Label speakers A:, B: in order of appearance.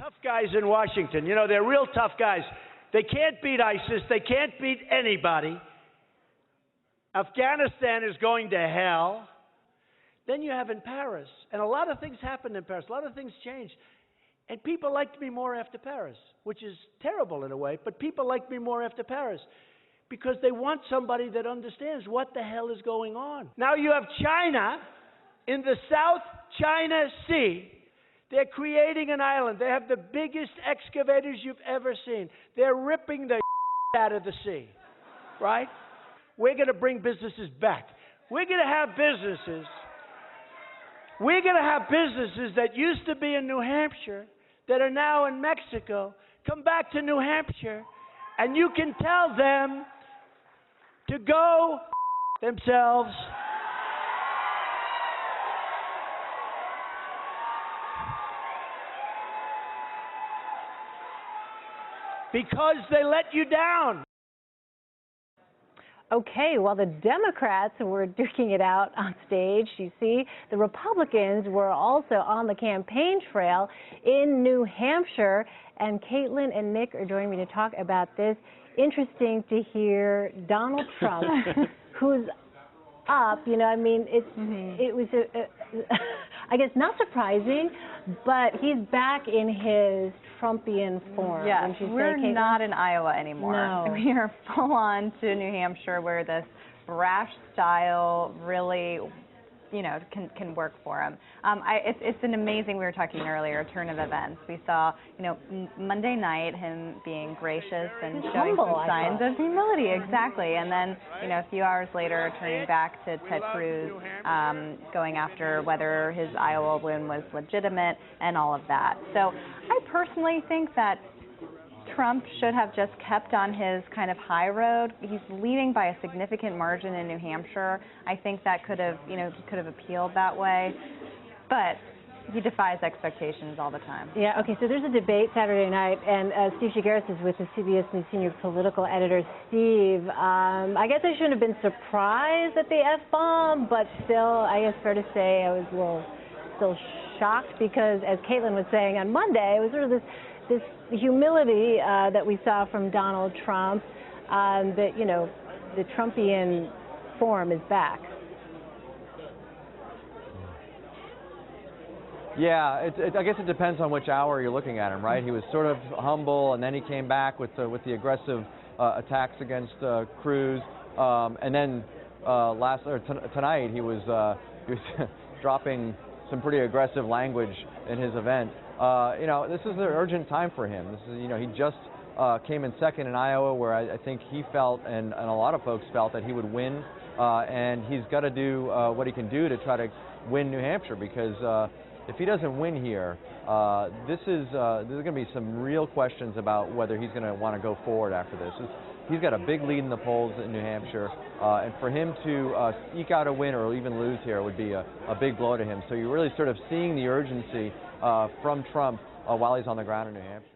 A: tough guys in Washington. You know, they're real tough guys. They can't beat ISIS. They can't beat anybody. Afghanistan is going to hell. Then you have in Paris. And a lot of things happened in Paris. A lot of things changed. And people liked me more after Paris, which is terrible in a way, but people liked me more after Paris because they want somebody that understands what the hell is going on. Now you have China in the South China Sea. They're creating an island. They have the biggest excavators you've ever seen. They're ripping the out of the sea, right? We're going to bring businesses back. We're going to have businesses. We're going to have businesses that used to be in New Hampshire that are now in Mexico come back to New Hampshire, and you can tell them to go themselves. Because they let you down.
B: Okay, while the Democrats were duking it out on stage, you see, the Republicans were also on the campaign trail in New Hampshire. And Caitlin and Nick are joining me to talk about this. Interesting to hear Donald Trump, who's up, you know, I mean, it was, I guess, not surprising, but he's back in his Trumpian form.
C: Yes, we're not in Iowa anymore.
B: No.
C: We are full on to New Hampshire, where this brash style really, you know, can work for him. It's an amazing, we were talking earlier, turn of events. We saw, you know, Monday night him being gracious and showing some signs of humility, exactly. And then, you know, a few hours later, turning back to Ted Cruz, going after whether his Iowa win was legitimate and all of that. So I personally think that Trump should have just kept on his kind of high road. He's leading by a significant margin in New Hampshire. I think that could have, you know, could have appealed that way. But he defies expectations all the time.
B: Yeah, okay, so there's a debate Saturday night, and Steve Shigaris is with the CBS News senior political editor. Steve, I guess I shouldn't have been surprised at the F-bomb, but still, I guess fair to say I was a little still shocked because, as Caitlin was saying on Monday, it was sort of this humility that we saw from Donald Trump, that, you know, the Trumpian form is back.
D: Yeah, I guess it depends on which hour you're looking at him, right? He was sort of humble, and then he came back with the aggressive attacks against Cruz, and then tonight he was dropping some pretty aggressive language in his event. You know, this is an urgent time for him. This is, you know, he just came in second in Iowa, where I think he felt, and a lot of folks felt, that he would win, and he's got to do what he can do to try to win New Hampshire, because if he doesn't win here, there's going to be some real questions about whether he's going to want to go forward after this. He's got a big lead in the polls in New Hampshire, and for him to eke out a win or even lose here would be a big blow to him. So you're really sort of seeing the urgency from Trump while he's on the ground in New Hampshire.